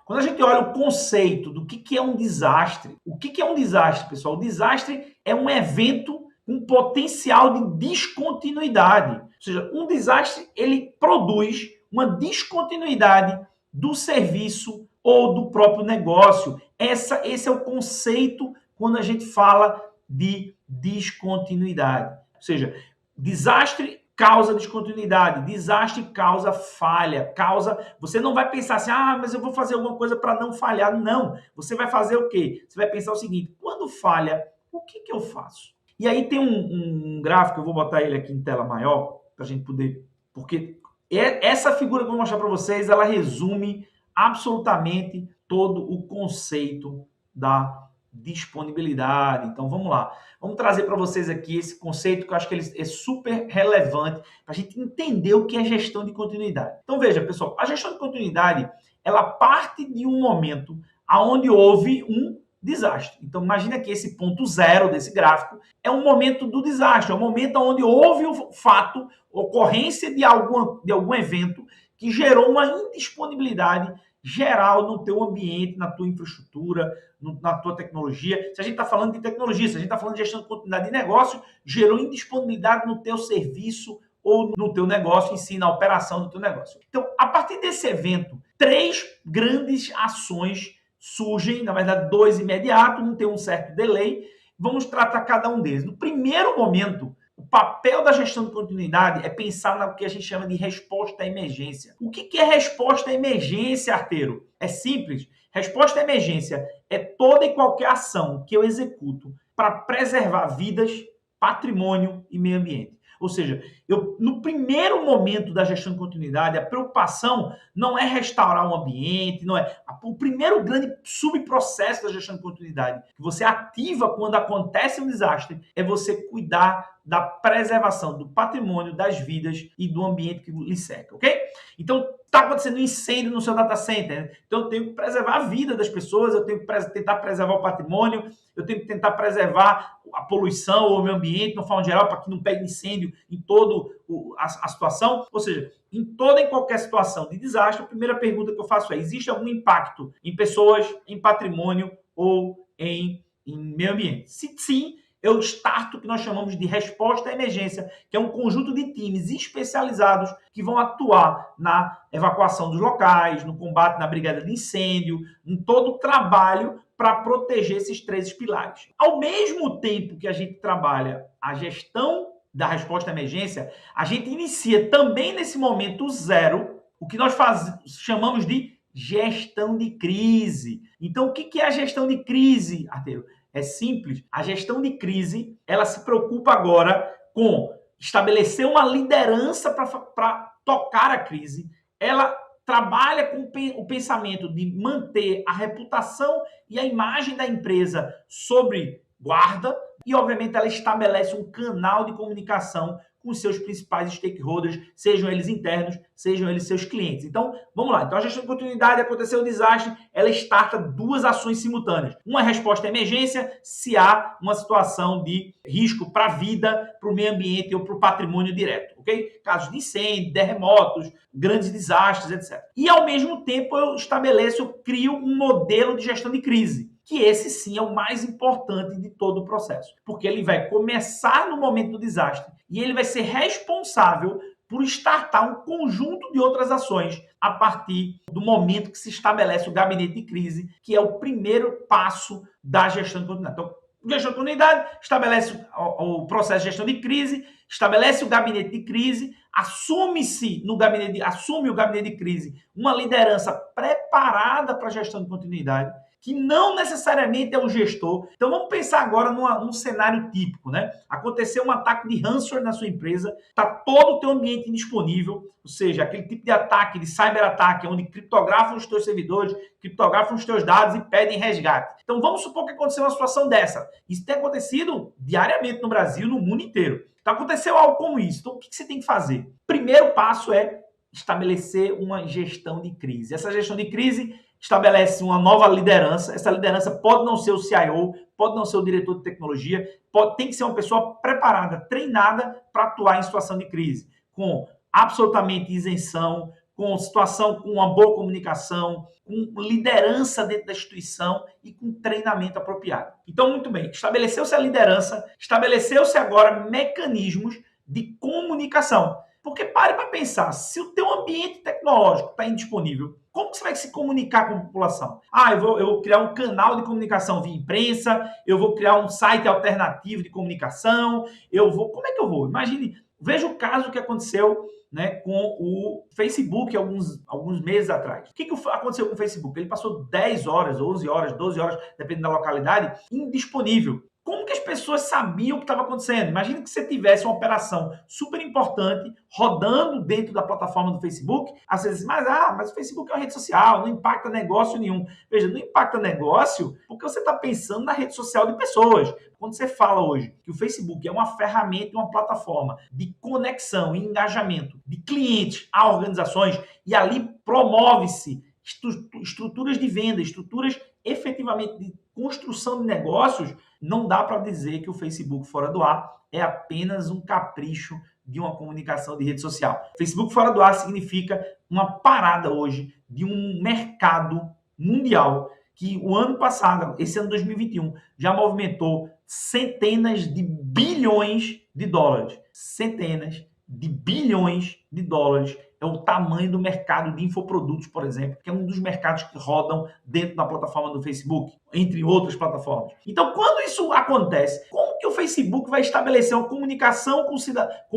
Quando a gente olha o conceito do que é um desastre, o que é um desastre, pessoal? O desastre é um evento com potencial de descontinuidade. Ou seja, um desastre, ele produz uma descontinuidade do serviço ou do próprio negócio. Esse é o conceito quando a gente fala de descontinuidade. Ou seja, desastre causa descontinuidade, desastre causa falha, você não vai pensar assim, mas eu vou fazer alguma coisa para não falhar. Não, você vai fazer o quê? Você vai pensar o seguinte, quando falha, o que eu faço? E aí tem um gráfico, eu vou botar ele aqui em tela maior, para a gente poder, porque essa figura que eu vou mostrar para vocês, ela resume absolutamente todo o conceito da disponibilidade. Então vamos lá, vamos trazer para vocês aqui esse conceito que eu acho que ele é super relevante para a gente entender o que é gestão de continuidade. Então veja, pessoal, a gestão de continuidade, ela parte de um momento onde houve um desastre. Então imagina que esse ponto zero desse gráfico é um momento do desastre, é um momento onde houve o fato, ocorrência de algum evento que gerou uma indisponibilidade geral no teu ambiente, na tua infraestrutura, na tua tecnologia. Se a gente está falando de tecnologia, se a gente está falando de gestão de continuidade de negócio, gerou indisponibilidade no teu serviço ou no teu negócio em si, na operação do teu negócio. Então, a partir desse evento, 3 grandes ações surgem, na verdade 2 imediatos, um tem um certo delay. Vamos tratar cada um deles. No primeiro momento, o papel da gestão de continuidade é pensar no que a gente chama de resposta à emergência. O que é resposta à emergência, arteiro? É simples. Resposta à emergência é toda e qualquer ação que eu executo para preservar vidas, patrimônio e meio ambiente. Ou seja, no primeiro momento da gestão de continuidade, a preocupação não é restaurar o ambiente, não é. O primeiro grande subprocesso da gestão de continuidade que você ativa quando acontece um desastre é você cuidar da preservação do patrimônio, das vidas e do ambiente que lhe cerca, ok? Então, está acontecendo um incêndio no seu data center, né? Então eu tenho que preservar a vida das pessoas, eu tenho que tentar preservar o patrimônio, eu tenho que tentar preservar a poluição ou o meio ambiente, de uma forma geral, para que não pegue incêndio em toda a situação. Ou seja, em toda e qualquer situação de desastre, a primeira pergunta que eu faço é: existe algum impacto em pessoas, em patrimônio ou em meio ambiente? Se sim, eu starto o que nós chamamos de resposta à emergência, que é um conjunto de times especializados que vão atuar na evacuação dos locais, no combate na brigada de incêndio, em todo o trabalho para proteger esses 3 pilares. Ao mesmo tempo que a gente trabalha a gestão da resposta à emergência, a gente inicia também nesse momento zero o que nós chamamos de gestão de crise. Então, o que é a gestão de crise, Arteiro? É simples. A gestão de crise, ela se preocupa agora com estabelecer uma liderança para tocar a crise. Ela trabalha com o pensamento de manter a reputação e a imagem da empresa sobre guarda e, obviamente, ela estabelece um canal de comunicação com os seus principais stakeholders, sejam eles internos, sejam eles seus clientes. Então, vamos lá. Então, a gestão de continuidade, aconteceu um desastre, ela starta 2 ações simultâneas. Uma resposta à emergência, se há uma situação de risco para a vida, para o meio ambiente ou para o patrimônio direto, ok? Casos de incêndio, terremotos, grandes desastres, etc. E, ao mesmo tempo, eu crio um modelo de gestão de crise, que esse sim é o mais importante de todo o processo, porque ele vai começar no momento do desastre e ele vai ser responsável por startar um conjunto de outras ações a partir do momento que se estabelece o gabinete de crise, que é o primeiro passo da gestão de continuidade. Então, gestão de continuidade estabelece o processo de gestão de crise, estabelece o gabinete de crise, assume o gabinete de crise uma liderança preparada para a gestão de continuidade, que não necessariamente é o gestor. Então vamos pensar agora num cenário típico, né? Aconteceu um ataque de ransomware na sua empresa, está todo o teu ambiente indisponível, ou seja, aquele tipo de ataque, de cyberataque, onde criptografam os teus servidores, criptografam os teus dados e pedem resgate. Então vamos supor que aconteceu uma situação dessa. Isso tem acontecido diariamente no Brasil, no mundo inteiro. Então aconteceu algo como isso. Então o que você tem que fazer? Primeiro passo é estabelecer uma gestão de crise. Essa gestão de crise estabelece uma nova liderança. Essa liderança pode não ser o CIO, pode não ser o diretor de tecnologia, tem que ser uma pessoa preparada, treinada para atuar em situação de crise, com absolutamente isenção, com situação, com uma boa comunicação, com liderança dentro da instituição e com treinamento apropriado. Então, muito bem, estabeleceu-se a liderança, estabeleceu-se agora mecanismos de comunicação. Porque pare para pensar, se o teu ambiente tecnológico está indisponível, como que você vai se comunicar com a população? Eu vou criar um canal de comunicação via imprensa, eu vou criar um site alternativo de comunicação, como é que eu vou? Imagine, veja o caso que aconteceu, né, com o Facebook alguns meses atrás. O que aconteceu com o Facebook? Ele passou 10 horas, 11 horas, 12 horas, dependendo da localidade, indisponível. Como que as pessoas sabiam o que estava acontecendo? Imagina que você tivesse uma operação super importante rodando dentro da plataforma do Facebook. Às vezes, mas o Facebook é uma rede social, não impacta negócio nenhum. Veja, não impacta negócio porque você está pensando na rede social de pessoas. Quando você fala hoje que o Facebook é uma ferramenta, uma plataforma de conexão e engajamento de clientes a organizações e ali promove-se estruturas de venda, estruturas efetivamente de construção de negócios, não dá para dizer que o Facebook fora do ar é apenas um capricho de uma comunicação de rede social. Facebook fora do ar significa uma parada hoje de um mercado mundial que o ano passado, esse ano 2021, já movimentou centenas de bilhões de dólares. Centenas de bilhões de dólares é o tamanho do mercado de infoprodutos, por exemplo, que é um dos mercados que rodam dentro da plataforma do Facebook, entre outras plataformas. Então, quando isso acontece, como que o Facebook vai estabelecer uma comunicação com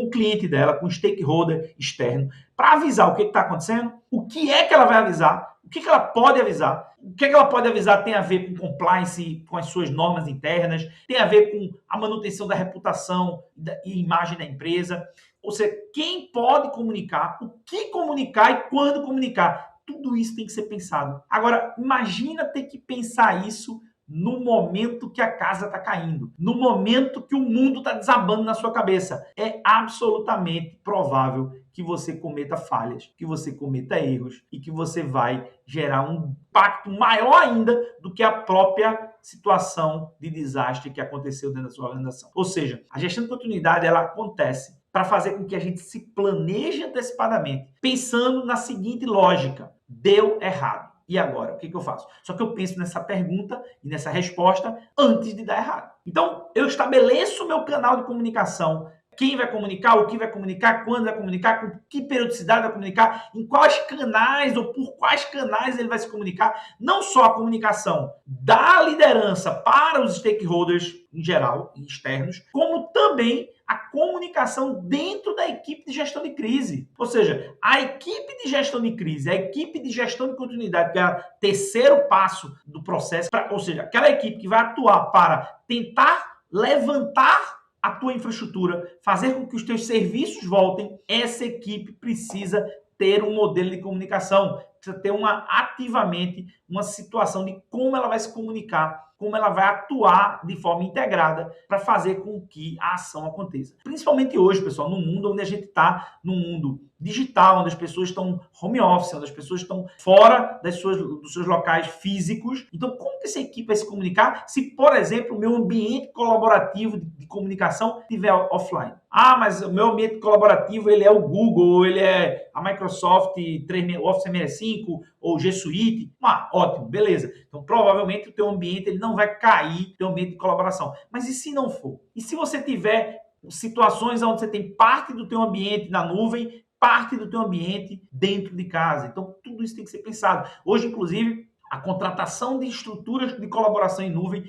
o cliente dela, com o stakeholder externo, para avisar o que está acontecendo? O que é que ela vai avisar? O que ela pode avisar? O que ela pode avisar tem a ver com compliance, com as suas normas internas, tem a ver com a manutenção da reputação e imagem da empresa. Ou seja, quem pode comunicar, o que comunicar e quando comunicar. Tudo isso tem que ser pensado. Agora, imagina ter que pensar isso no momento que a casa está caindo, no momento que o mundo está desabando na sua cabeça. É absolutamente provável que você cometa falhas, que você cometa erros e que você vai gerar um impacto maior ainda do que a própria situação de desastre que aconteceu dentro da sua organização. Ou seja, a gestão de continuidade ela acontece para fazer com que a gente se planeje antecipadamente, pensando na seguinte lógica: deu errado. E agora? O que eu faço? Só que eu penso nessa pergunta e nessa resposta antes de dar errado. Então, eu estabeleço o meu canal de comunicação. Quem vai comunicar, o que vai comunicar, quando vai comunicar, com que periodicidade vai comunicar, em quais canais ou por quais canais ele vai se comunicar. Não só a comunicação da liderança para os stakeholders em geral, externos, como também a comunicação dentro da equipe de gestão de crise. Ou seja, a equipe de gestão de crise, a equipe de gestão de continuidade, que é o terceiro passo do processo, ou seja, aquela equipe que vai atuar para tentar levantar a tua infraestrutura, fazer com que os teus serviços voltem, essa equipe precisa ter um modelo de comunicação, precisa ter ativamente uma situação de como ela vai se comunicar, como ela vai atuar de forma integrada para fazer com que a ação aconteça. Principalmente hoje, pessoal, no mundo onde a gente está, no mundo digital, onde as pessoas estão home office, onde as pessoas estão fora dos seus locais físicos. Então, como que essa equipe vai se comunicar se, por exemplo, o meu ambiente colaborativo de comunicação estiver offline? Mas o meu ambiente colaborativo ele é o Google, ele é a Microsoft Office 365 ou G Suite. Ótimo, beleza. Então, provavelmente o teu ambiente ele não vai cair, teu ambiente de colaboração. Mas e se não for? E se você tiver situações onde você tem parte do teu ambiente na nuvem, parte do teu ambiente dentro de casa? Então, tudo isso tem que ser pensado. Hoje, inclusive, a contratação de estruturas de colaboração em nuvem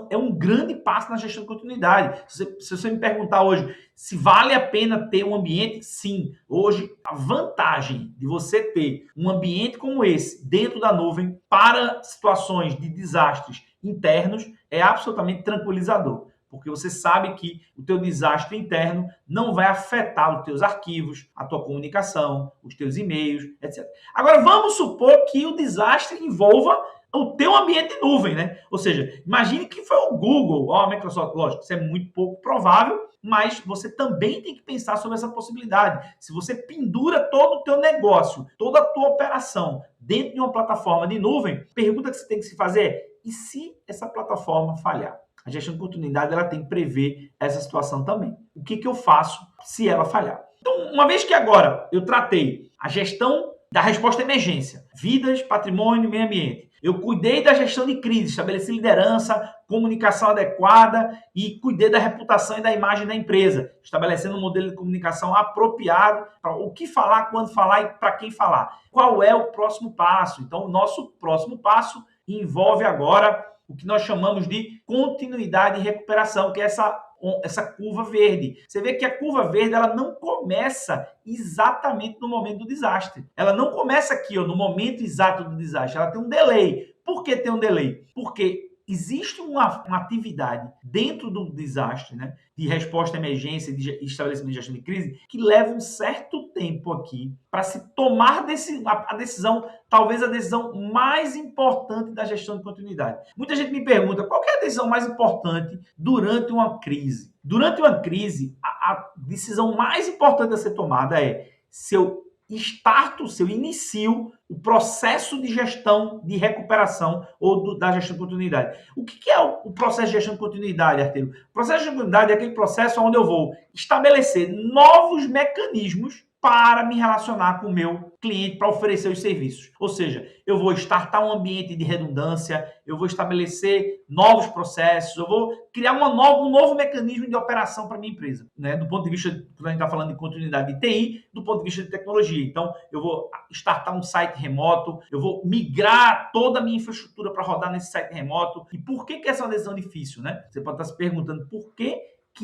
é um grande passo na gestão de continuidade. Se você me perguntar hoje se vale a pena ter um ambiente, sim. Hoje, a vantagem de você ter um ambiente como esse dentro da nuvem para situações de desastres internos é absolutamente tranquilizador. Porque você sabe que o teu desastre interno não vai afetar os teus arquivos, a tua comunicação, os teus e-mails, etc. Agora, vamos supor que o desastre envolva o teu ambiente de nuvem, né? Ou seja, imagine que foi o Google ou a Microsoft. Lógico, isso é muito pouco provável, mas você também tem que pensar sobre essa possibilidade. Se você pendura todo o teu negócio, toda a tua operação dentro de uma plataforma de nuvem, pergunta que você tem que se fazer é: e se essa plataforma falhar? A gestão de continuidade ela tem que prever essa situação também. O que eu faço se ela falhar? Então, uma vez que agora eu tratei a gestão da resposta à emergência, vidas, patrimônio, meio ambiente. Eu cuidei da gestão de crise, estabeleci liderança, comunicação adequada e cuidei da reputação e da imagem da empresa, estabelecendo um modelo de comunicação apropriado para o que falar, quando falar e para quem falar. Qual é o próximo passo? Então, o nosso próximo passo envolve agora o que nós chamamos de continuidade e recuperação, que é essa curva verde. Você vê que a curva verde ela não começa exatamente no momento do desastre. Ela não começa aqui, ó, no momento exato do desastre. Ela tem um delay. Por que tem um delay? Porque existe uma atividade dentro do desastre, né, de resposta à emergência, de estabelecimento de gestão de crise, que leva um certo tempo aqui para se tomar a decisão, talvez a decisão mais importante da gestão de continuidade. Muita gente me pergunta qual é a decisão mais importante durante uma crise. Durante uma crise, a decisão mais importante a ser tomada é se eu inicio o processo de gestão de recuperação ou da gestão de continuidade. O que é o processo de gestão de continuidade, Arteiro? O processo de continuidade é aquele processo onde eu vou estabelecer novos mecanismos para me relacionar com o meu cliente, para oferecer os serviços. Ou seja, eu vou startar um ambiente de redundância, eu vou estabelecer novos processos, eu vou criar um novo mecanismo de operação para a minha empresa, né? Do ponto de vista, quando a gente está falando de continuidade de TI, do ponto de vista de tecnologia. Então, eu vou startar um site remoto, eu vou migrar toda a minha infraestrutura para rodar nesse site remoto. E por que essa é uma decisão difícil, né? Você pode estar se perguntando por que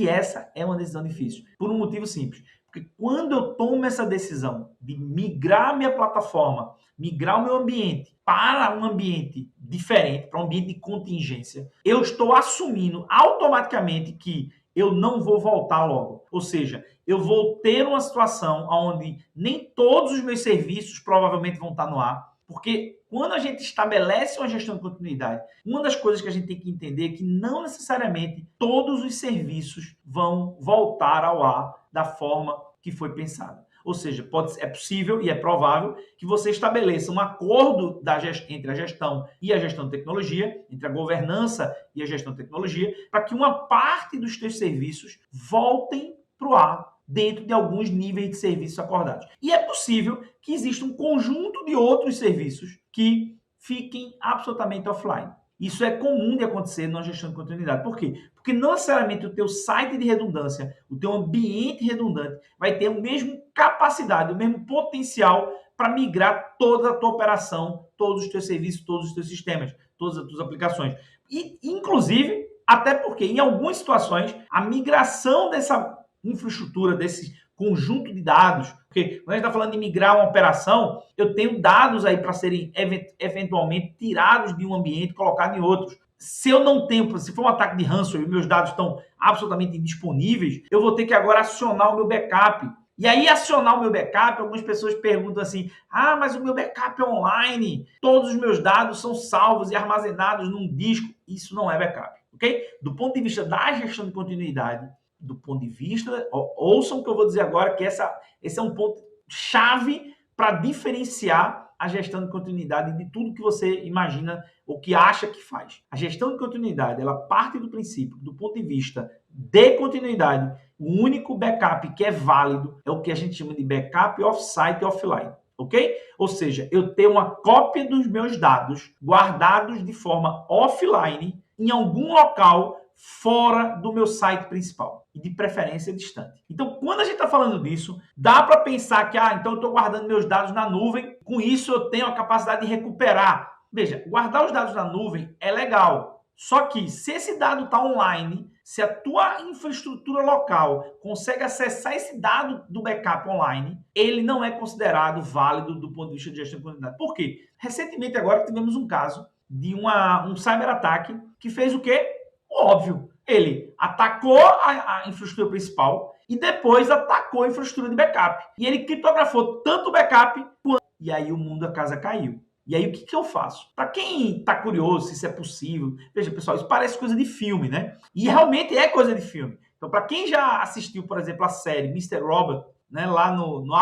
essa é uma decisão difícil. Por um motivo simples. Porque quando eu tomo essa decisão de migrar minha plataforma, migrar o meu ambiente para um ambiente diferente, para um ambiente de contingência, eu estou assumindo automaticamente que eu não vou voltar logo. Ou seja, eu vou ter uma situação onde nem todos os meus serviços provavelmente vão estar no ar, porque quando a gente estabelece uma gestão de continuidade, uma das coisas que a gente tem que entender é que não necessariamente todos os serviços vão voltar ao ar da forma que foi pensada. Ou seja, é possível e é provável que você estabeleça um acordo entre a gestão e a gestão de tecnologia, entre a governança e a gestão de tecnologia, para que uma parte dos teus serviços voltem para o ar dentro de alguns níveis de serviços acordados. E é possível que exista um conjunto de outros serviços que fiquem absolutamente offline. Isso é comum de acontecer na gestão de continuidade. Por quê? Porque não necessariamente o teu site de redundância, o teu ambiente redundante vai ter a mesma capacidade, o mesmo potencial para migrar toda a tua operação, todos os teus serviços, todos os teus sistemas, todas as tuas aplicações. E, inclusive, até porque em algumas situações, a migração dessa infraestrutura, desse conjunto de dados, porque quando a gente está falando de migrar uma operação, eu tenho dados aí para serem eventualmente tirados de um ambiente e colocados em outros. Se eu não tenho, se for um ataque de ransomware e meus dados estão absolutamente indisponíveis, eu vou ter que agora acionar o meu backup. E aí, acionar o meu backup, algumas pessoas perguntam assim, mas o meu backup é online, todos os meus dados são salvos e armazenados num disco. Isso não é backup, ok? Do ponto de vista da gestão de continuidade, do ponto de vista, ouçam o que eu vou dizer agora, que esse é um ponto chave para diferenciar a gestão de continuidade de tudo que você imagina ou que acha que faz. A gestão de continuidade, ela parte do princípio, do ponto de vista de continuidade, o único backup que é válido é o que a gente chama de backup off-site e offline. Ok? Ou seja, eu tenho uma cópia dos meus dados guardados de forma offline em algum local fora do meu site principal e de preferência distante. Então, quando a gente está falando disso, dá para pensar que, então eu estou guardando meus dados na nuvem, com isso eu tenho a capacidade de recuperar. Veja, guardar os dados na nuvem é legal, só que se esse dado está online, se a tua infraestrutura local consegue acessar esse dado do backup online, ele não é considerado válido do ponto de vista de gestão de continuidade. Por quê? Recentemente agora tivemos um caso de um cyberataque que fez o quê? Óbvio, ele atacou a infraestrutura principal e depois atacou a infraestrutura de backup. E ele criptografou tanto o backup quanto... E aí o mundo da casa caiu. E aí o que eu faço? Para quem está curioso se isso é possível, veja pessoal, isso parece coisa de filme, né? E realmente é coisa de filme. Então para quem já assistiu, por exemplo, a série Mr. Robot, né, lá no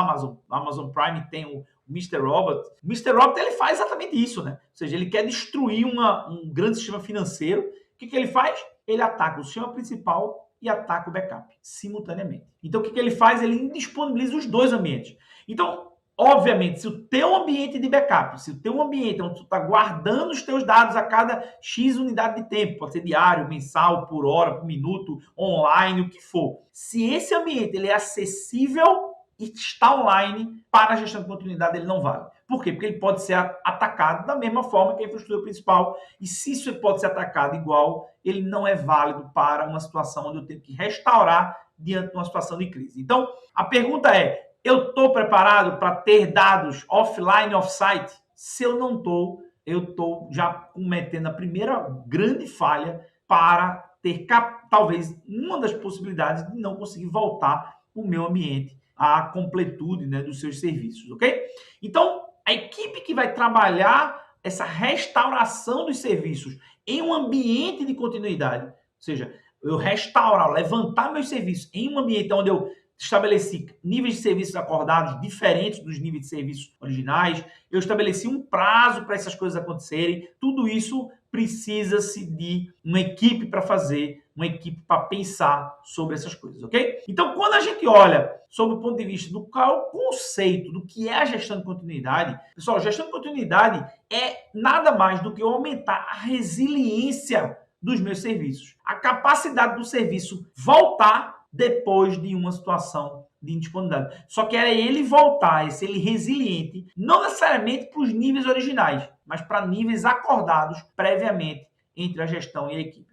Amazon Prime tem o Mr. Robot. O Mr. Robot ele faz exatamente isso, né? Ou seja, ele quer destruir um grande sistema financeiro. O que ele faz? Ele ataca o sistema principal e ataca o backup simultaneamente. Então, o que ele faz? Ele indisponibiliza os dois ambientes. Então, Obviamente, se o teu ambiente de backup, se o teu ambiente onde tu está guardando os teus dados a cada X unidade de tempo, pode ser diário, mensal, por hora, por minuto, online, o que for. Se esse ambiente ele é acessível e está online, para a gestão de continuidade ele não vale. Por quê? Porque ele pode ser atacado da mesma forma que a infraestrutura principal. E se isso pode ser atacado igual, ele não é válido para uma situação onde eu tenho que restaurar diante de uma situação de crise. Então, a pergunta é, eu estou preparado para ter dados offline, off-site? Se eu não estou, eu estou já cometendo a primeira grande falha para ter, talvez, uma das possibilidades de não conseguir voltar o meu ambiente à completude, né, dos seus serviços, ok? Então, a equipe que vai trabalhar essa restauração dos serviços em um ambiente de continuidade, ou seja, eu restaurar, levantar meus serviços em um ambiente onde eu estabeleci níveis de serviços acordados diferentes dos níveis de serviços originais, eu estabeleci um prazo para essas coisas acontecerem, tudo isso precisa-se de uma equipe para fazer, uma equipe para pensar sobre essas coisas, ok? Então, quando a gente olha sobre o ponto de vista do qual é o conceito do que é a gestão de continuidade, pessoal, gestão de continuidade é nada mais do que aumentar a resiliência dos meus serviços, a capacidade do serviço voltar depois de uma situação de indisponibilidade. Só que é ele voltar, esse ele resiliente, não necessariamente para os níveis originais, mas para níveis acordados previamente entre a gestão e a equipe.